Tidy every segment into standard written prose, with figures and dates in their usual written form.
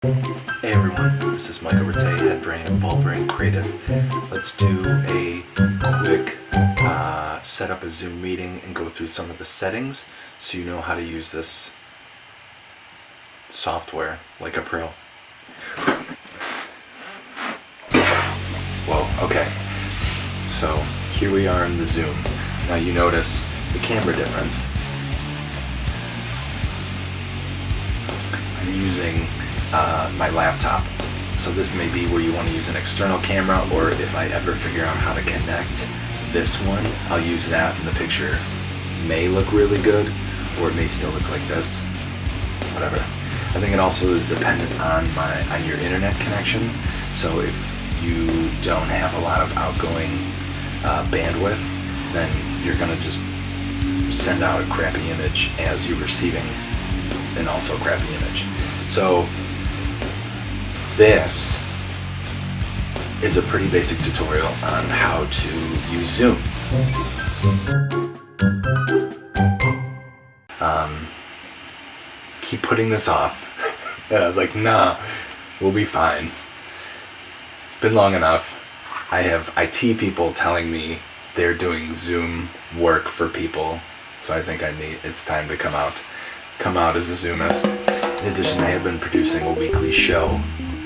Hey everyone, this is Mike Overtay, Head Brain and Ball Brain Creative. Let's do a quick set up a Zoom meeting and go through some of the settings so you know how to use this software like a pro. Whoa, okay. So here we are in the Zoom. Now you notice the camera difference. I'm using my laptop. So this may be where you want to use an external camera, or if I ever figure out how to connect this one, I'll use that, and the picture may look really good, or it may still look like this. Whatever. I think it also is dependent on your internet connection. So if you don't have a lot of outgoing bandwidth, then you're gonna just send out a crappy image as you're receiving and also a crappy image. So this is a pretty basic tutorial on how to use Zoom. Keep putting this off. And I was like, nah, we'll be fine. It's been long enough. I have IT people telling me they're doing Zoom work for people, so I think it's time to come out as a Zoomist. In addition, I have been producing a weekly show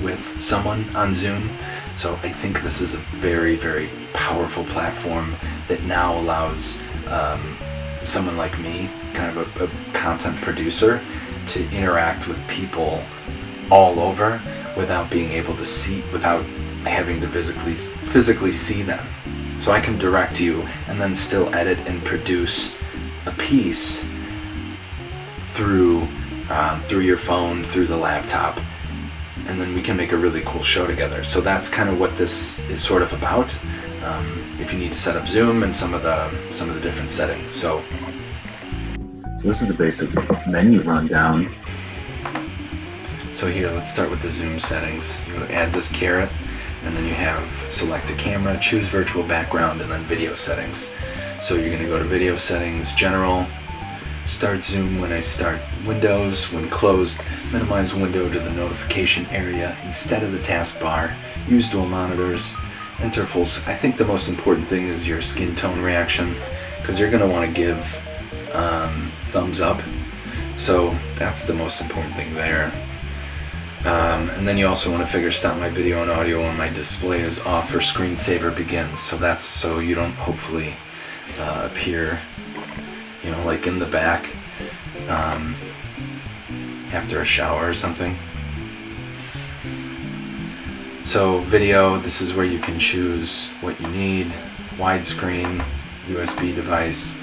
with someone on Zoom, so I think this is a very, very powerful platform that now allows someone like me, kind of a content producer, to interact with people all over without being able to see, without having to physically see them. So I can direct you and then still edit and produce a piece through your phone, through the laptop, and then we can make a really cool show together. So that's kind of what this is sort of about. If you need to set up Zoom and some of the different settings. So this is the basic menu rundown. So here, let's start with the Zoom settings. You add this caret, and then you have select a camera, choose virtual background, and then video settings. So you're gonna go to video settings, general, start Zoom when I start windows, when closed, minimize window to the notification area instead of the taskbar, use dual monitors, intervals. I think the most important thing is your skin tone reaction, because you're gonna wanna give thumbs up. So that's the most important thing there. And then you also want to figure stop my video and audio when my display is off or screensaver begins. So that's so you don't hopefully appear, like in the back after a shower or something. So video, this is where you can choose what you need. Widescreen, USB device,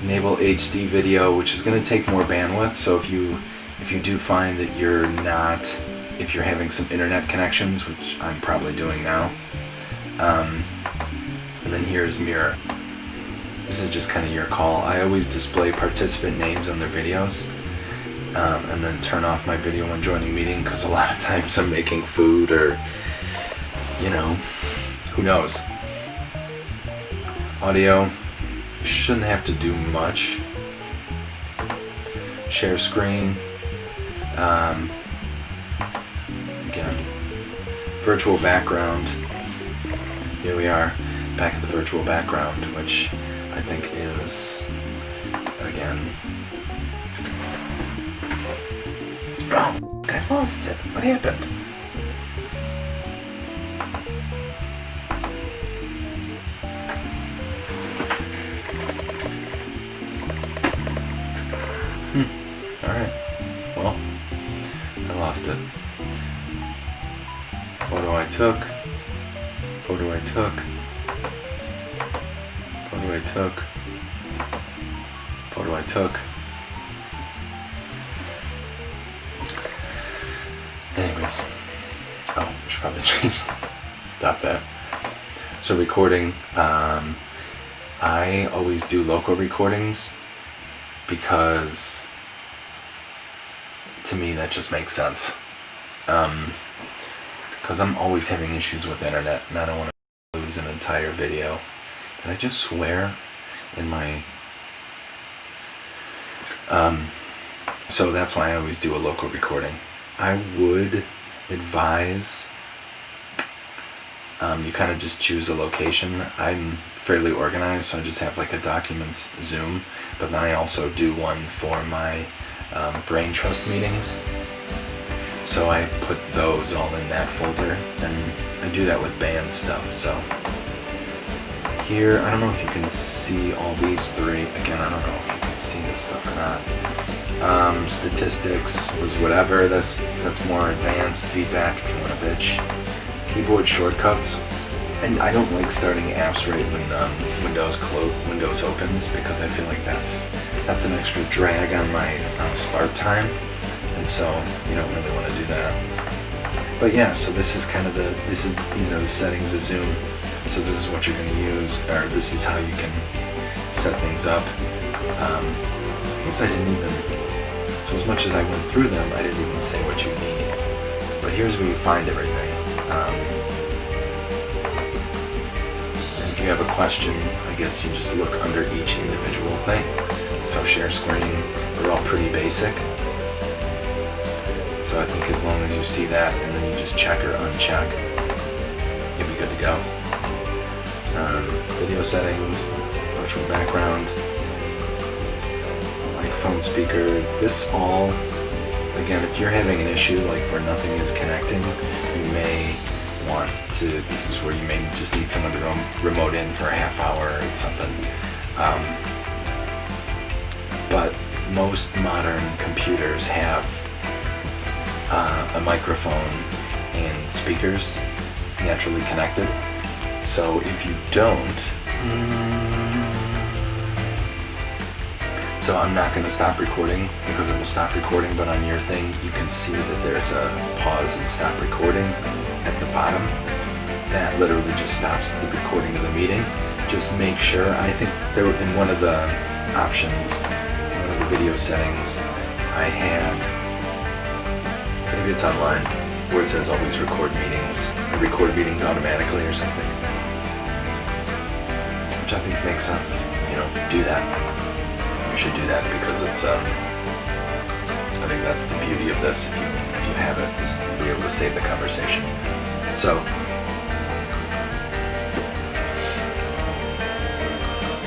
enable HD video, which is going to take more bandwidth. So if you do find that if you're having some internet connections, which I'm probably doing now, and then here's mirror. This is just kind of your call. I always display participant names on their videos, and then turn off my video when joining meeting, because a lot of times I'm making food or, who knows. Audio, shouldn't have to do much. Share screen. Again, virtual background. Here we are, back at the virtual background, which I think is, again, oh, I lost it. What happened? Alright, well, I lost it. Photo I took, photo I took, photo I took, photo I took. Anyways, I should probably change, stop that. So recording, I always do local recordings because to me that just makes sense. Because I'm always having issues with internet and I don't want to lose an entire video. Did I just swear in my... So that's why I always do a local recording. I would advise you kind of just choose a location. I'm fairly organized, so I just have like a documents Zoom, but then I also do one for my brain trust meetings. So I put those all in that folder, and I do that with band stuff. So here, I don't know if you can see all these three. Again, I don't know if you can see this stuff or not. Statistics was whatever. That's more advanced feedback if you want to bitch. Keyboard shortcuts, and I don't like starting apps right when Windows opens, because I feel like that's an extra drag on my start time, and so you don't really want to do that. But yeah, so this is kind of these are the settings of Zoom. So this is what you're going to use, or this is how you can set things up. I guess I didn't even, so as much as I went through them, I didn't even say what you need. But here's where you find everything. And if you have a question, I guess you just look under each individual thing. So share screen, they're all pretty basic. So I think as long as you see that, and then you just check or uncheck, you'll be good to go. Video settings, virtual background, microphone speaker, this all, again, if you're having an issue like where nothing is connecting, you may want to, this is where you may just need someone to remote in for a half hour or something. But most modern computers have a microphone and speakers naturally connected. So if you don't, so I'm not going to stop recording because it will stop recording, but on your thing you can see that there's a pause and stop recording at the bottom. That literally just stops the recording of the meeting. Just make sure, I think there in one of the options, one of the video settings, I had, maybe it's online, where it says always record meetings, or record meetings automatically or something. Which I think makes sense. You know, do that. You should do that because it's, I think that's the beauty of this. If you have it, is to be able to save the conversation. So,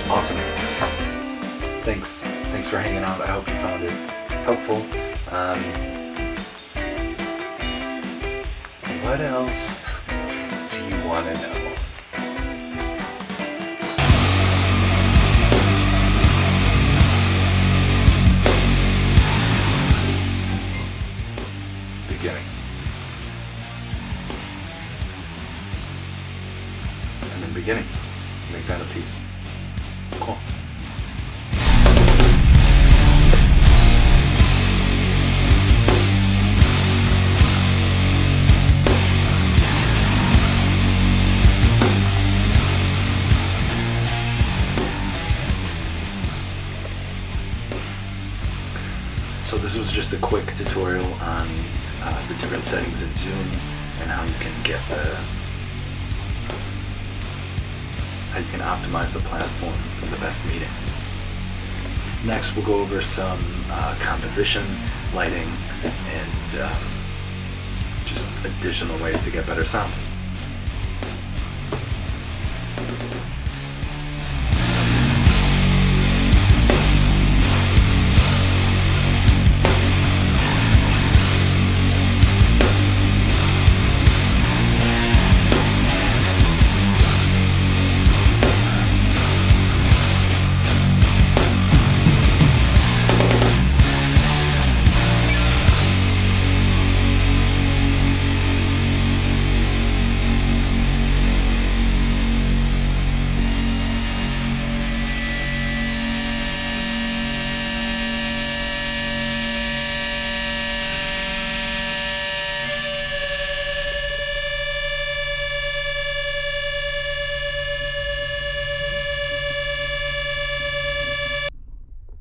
awesome. Thanks for hanging out. I hope you found it helpful. What else do you want to know? Beginning. And then beginning. Make that a piece. Cool. So this was just a quick tutorial on the different settings in Zoom and how you can get how you can optimize the platform for the best meeting. Next, we'll go over some composition, lighting, and just additional ways to get better sound.